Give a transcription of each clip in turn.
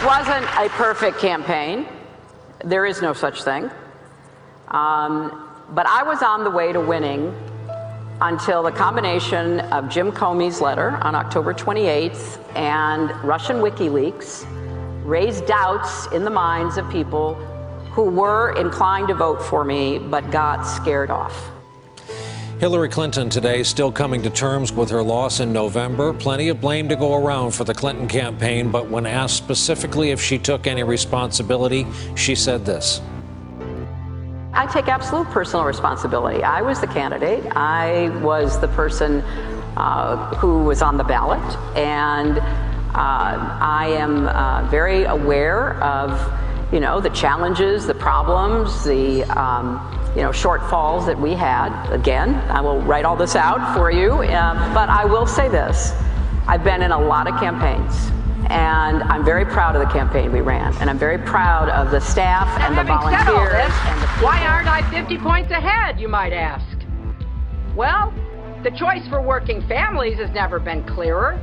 It wasn't a perfect campaign. There is no such thing. But I was on the way to winning until the combination of Jim Comey's letter on October 28th and Russian WikiLeaks raised doubts in the minds of people who were inclined to vote for me but got scared off. Hillary Clinton today still coming to terms with her loss in November. Plenty of blame to go around for the Clinton campaign, but when asked specifically if she took any responsibility, she said this. I take absolute personal responsibility. I was the candidate. I was the person who was on the ballot, and I am very aware of, the challenges, the problems, the shortfalls that we had. Again, I will write all this out for you, but I will say this. I've been in a lot of campaigns, and I'm very proud of the campaign we ran, and I'm very proud of the staff and the volunteers. Why aren't I 50 points ahead, you might ask? Well, the choice for working families has never been clearer.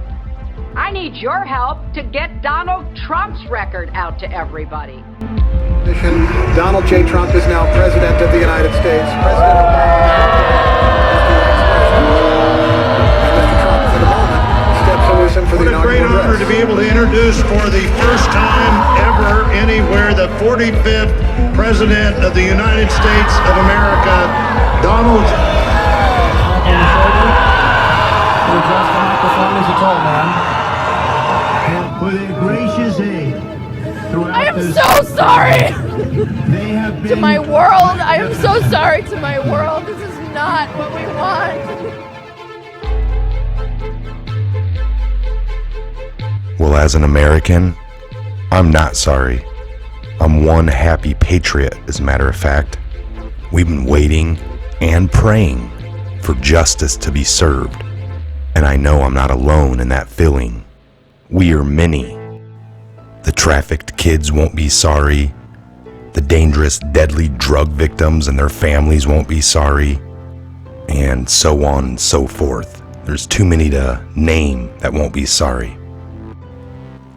I need your help to get Donald Trump's record out to everybody. Donald J. Trump is now President of the United States. President and Mr. Trump, for the moment, steps loose in for the inaugural address. What a great honor to be able to introduce for the first time ever anywhere the 45th President of the United States of America, Donald. For their gracious aid. I am so sorry to my world. I am so sorry to my world. This is not what we want. Well, as an American, I'm not sorry. I'm one happy patriot, as a matter of fact. We've been waiting and praying for justice to be served. And I know I'm not alone in that feeling. We are many. The trafficked kids won't be sorry. The dangerous, deadly drug victims and their families won't be sorry. And so on and so forth. There's too many to name that won't be sorry.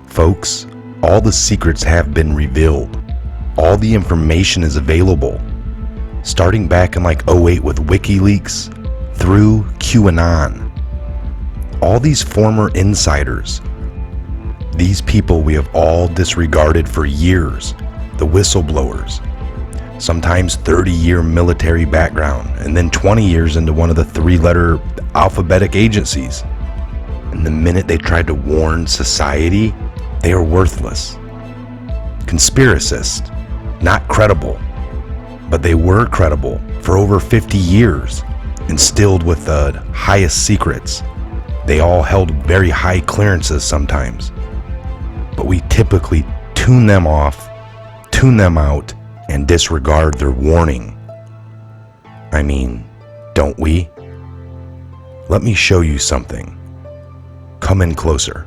Folks, all the secrets have been revealed. All the information is available. Starting back in like 2008 with WikiLeaks through QAnon. All these former insiders, these people we have all disregarded for years, the whistleblowers, sometimes 30-year military background, and then 20 years into one of the 3-letter alphabetic agencies. And the minute they tried to warn society, they are worthless. Conspiracists, not credible, but they were credible for over 50 years, instilled with the highest secrets. They all held very high clearances sometimes. But we typically tune them off, tune them out, and disregard their warning. I mean, don't we? Let me show you something. Come in closer.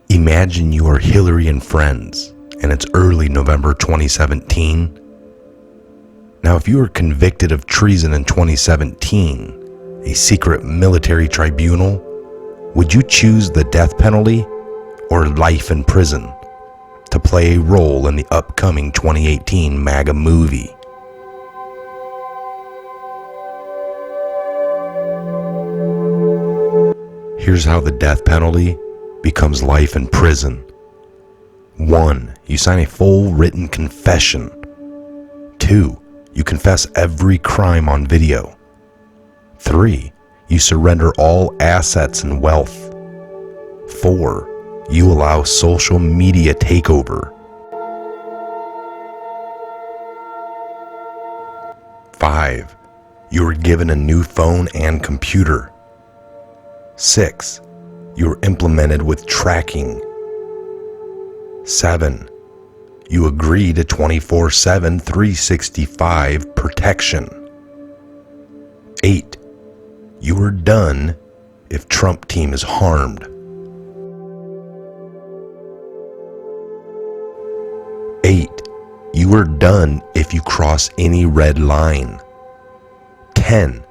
Imagine you are Hillary and friends, and it's early November 2017. Now, if you were convicted of treason in 2017, a secret military tribunal, would you choose the death penalty or life in prison to play a role in the upcoming 2018 Maga movie? Here's how the death penalty becomes life in prison. 1. You sign a full written confession. 2. You confess every crime on video. 3. You surrender all assets and wealth. 4. You allow social media takeover. 5. You are given a new phone and computer. 6. You are implemented with tracking. 7. You agree to 24/7, 365 protection. 8. You are done if Trump team is harmed. 8. You You are done if you cross any red line. 10.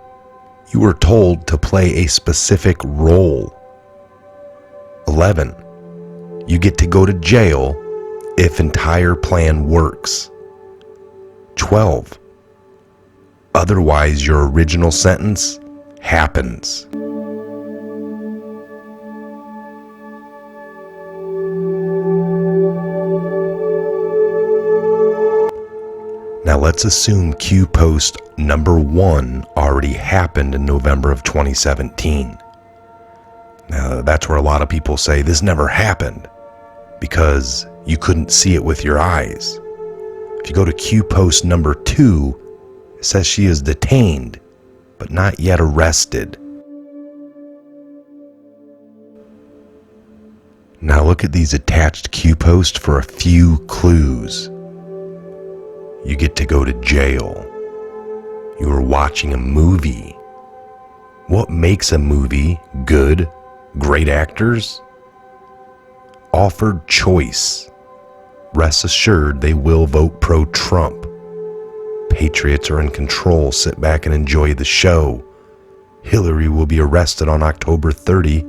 You are told to play a specific role. 11. You get to go to jail if entire plan works. 12. Otherwise, your original sentence happens. Now let's assume Q post number 1 already happened in November of 2017. Now that's where a lot of people say this never happened because you couldn't see it with your eyes. If you go to Q post number 2, it says she is detained but not yet arrested. Now look at these attached Q posts for a few clues. You get to go to jail. You are watching a movie. What makes a movie good? Great actors? Offered choice. Rest assured they will vote pro-Trump. Patriots are in control. Sit back and enjoy the show. Hillary will be arrested on October 30,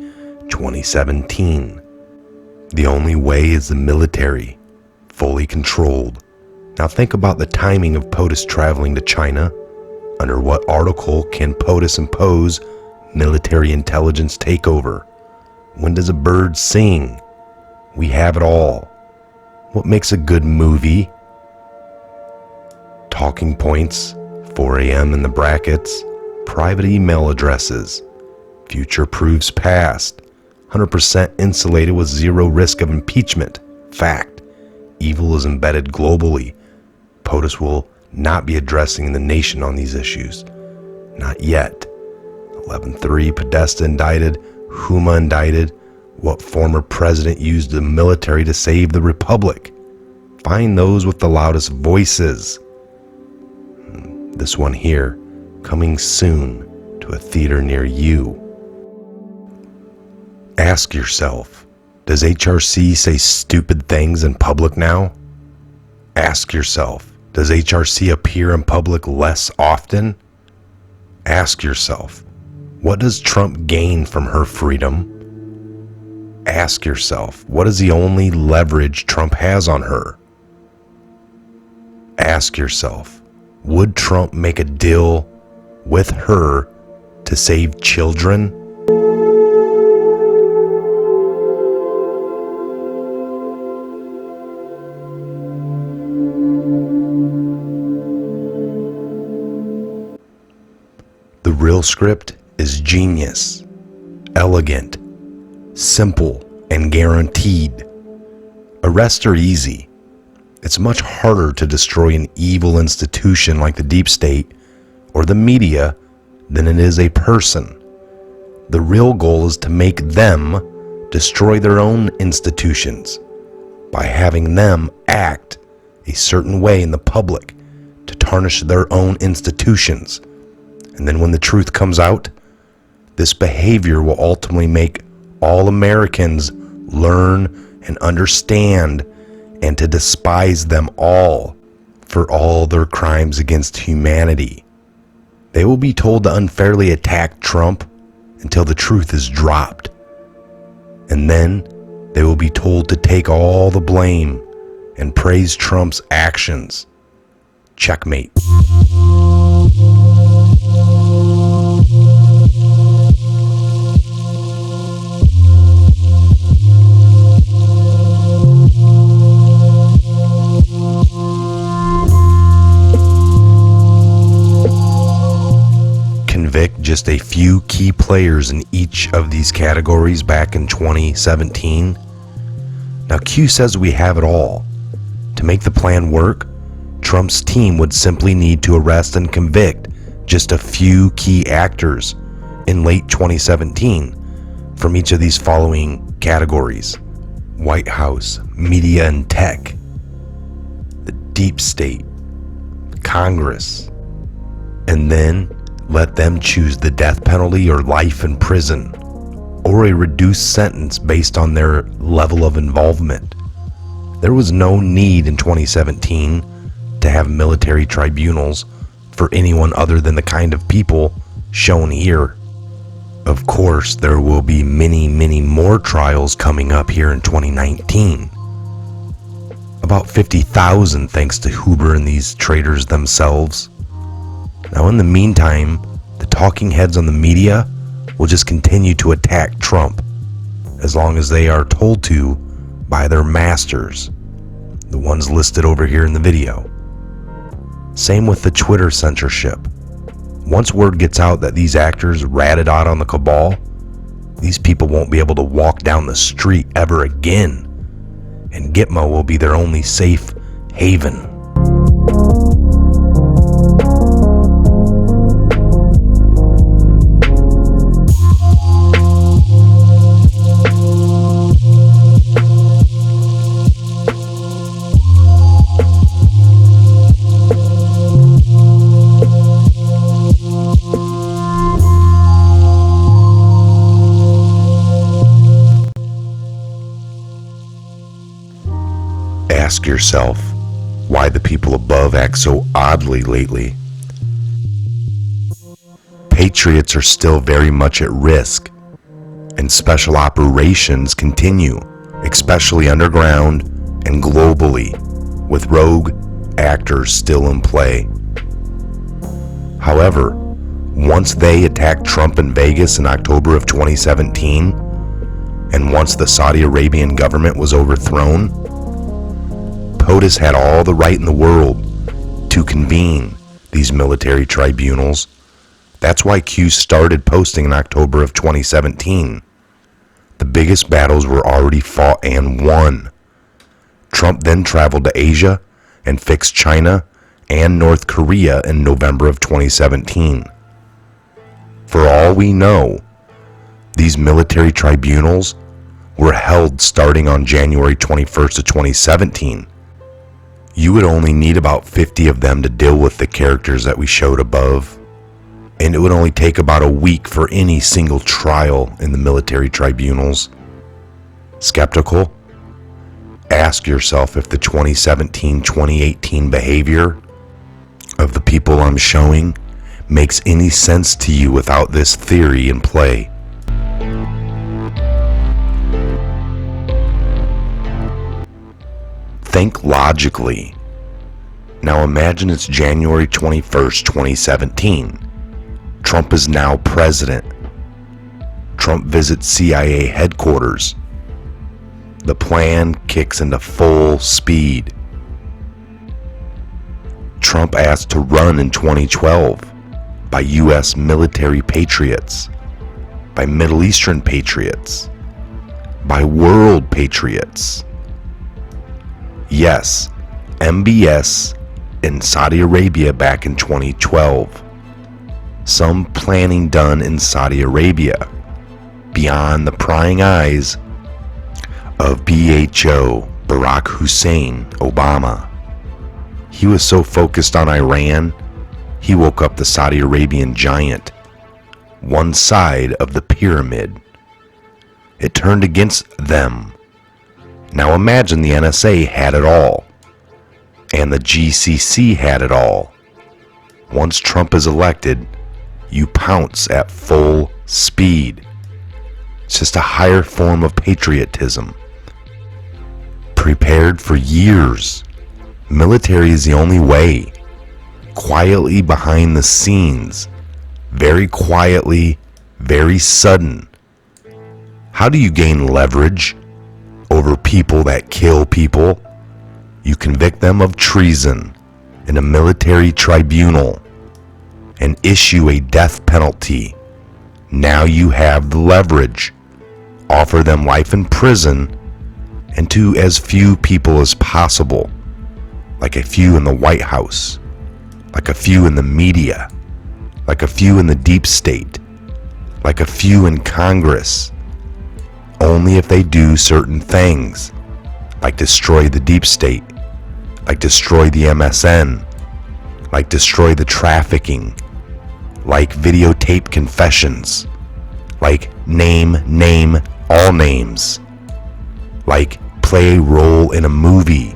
2017. The only way is the military, fully controlled. Now think about the timing of POTUS traveling to China. Under what article can POTUS impose military intelligence takeover? When does a bird sing? We have it all. What makes a good movie? Talking points, 4 a.m. in the brackets, private email addresses, future proves past, 100% insulated with zero risk of impeachment. Fact, evil is embedded globally. POTUS will not be addressing the nation on these issues. Not yet. 11.3, Podesta indicted, Huma indicted. What former president used the military to save the republic? Find those with the loudest voices. This one here, coming soon to a theater near you. Ask yourself, does HRC say stupid things in public now? Ask yourself, does HRC appear in public less often? Ask yourself, what does Trump gain from her freedom? Ask yourself, what is the only leverage Trump has on her? Ask yourself, would Trump make a deal with her to save children? The real script is genius, elegant, simple, and guaranteed. Arrests are easy. It's much harder to destroy an evil institution like the deep state or the media than it is a person. The real goal is to make them destroy their own institutions by having them act a certain way in the public to tarnish their own institutions. And then when the truth comes out, this behavior will ultimately make all Americans learn and understand and to despise them all for all their crimes against humanity. They will be told to unfairly attack Trump until the truth is dropped. And then they will be told to take all the blame and praise Trump's actions. Checkmate. Convict just a few key players in each of these categories back in 2017. Now Q says we have it all. To make the plan work, Trump's team would simply need to arrest and convict just a few key actors in late 2017 from each of these following categories: White House, media and tech, the deep state, Congress, and then let them choose the death penalty or life in prison, or a reduced sentence based on their level of involvement. There was no need in 2017 to have military tribunals for anyone other than the kind of people shown here. Of course, there will be many, many more trials coming up here in 2019. About 50,000 thanks to Huber and these traitors themselves. Now in the meantime, the talking heads on the media will just continue to attack Trump as long as they are told to by their masters, the ones listed over here in the video. Same with the Twitter censorship. Once word gets out that these actors ratted out on the cabal, these people won't be able to walk down the street ever again, and Gitmo will be their only safe haven. Ask yourself why the people above act so oddly lately. Patriots are still very much at risk, and special operations continue, especially underground and globally, with rogue actors still in play. However, once they attacked Trump in Vegas in October of 2017, and once the Saudi Arabian government was overthrown, POTUS had all the right in the world to convene these military tribunals. That's why Q started posting in October of 2017. The biggest battles were already fought and won. Trump then traveled to Asia and fixed China and North Korea in November of 2017. For all we know, these military tribunals were held starting on January 21st of 2017. You would only need about 50 of them to deal with the characters that we showed above, and it would only take about a week for any single trial in the military tribunals. Skeptical? Ask yourself if the 2017-2018 behavior of the people I'm showing makes any sense to you without this theory in play. Think logically. Now imagine it's January 21st, 2017. Trump is now president. Trump visits CIA headquarters. The plan kicks into full speed. Trump asked to run in 2012 by U.S. military patriots, by Middle Eastern patriots, by world patriots. Yes, MBS in Saudi Arabia back in 2012. Some planning done in Saudi Arabia, beyond the prying eyes of BHO, Barack Hussein Obama. He was so focused on Iran, he woke up the Saudi Arabian giant, one side of the pyramid. It turned against them. Now imagine the NSA had it all, and the GCC had it all. Once Trump is elected, you pounce at full speed. It's just a higher form of patriotism. Prepared for years. Military is the only way. Quietly behind the scenes. Very quietly, very sudden. How do you gain leverage over people that kill people? You convict them of treason in a military tribunal and issue a death penalty. Now you have the leverage. Offer them life in prison and to as few people as possible, like a few in the White House, like a few in the media, like a few in the deep state, like a few in Congress. Only if they do certain things, like destroy the deep state, like destroy the MSN, like destroy the trafficking, like videotape confessions, like name all names, like play a role in a movie,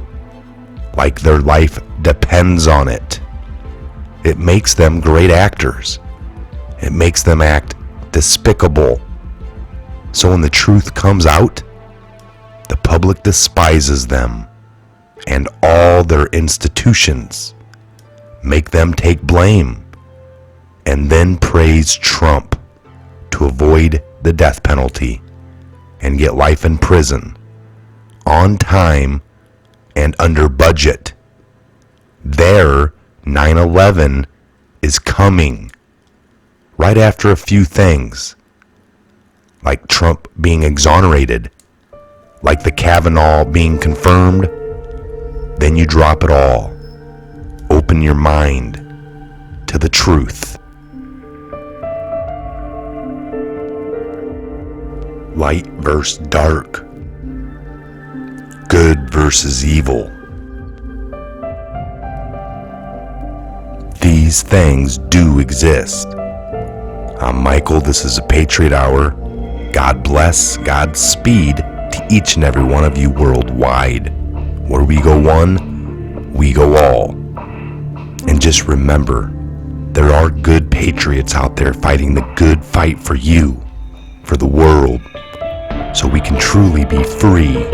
like their life depends on it. It makes them great actors. It makes them act despicable. So when the truth comes out, the public despises them and all their institutions, make them take blame, and then praise Trump to avoid the death penalty and get life in prison on time and under budget. Their 9/11 is coming right after a few things, like Trump being exonerated, like the Kavanaugh being confirmed. Then you drop it all. Open your mind to the truth. Light versus dark. Good versus evil. These things do exist. I'm Michael. This is a Patriot Hour. God bless, Godspeed to each and every one of you worldwide. Where we go one, we go all. And just remember, there are good patriots out there fighting the good fight for you, for the world, so we can truly be free.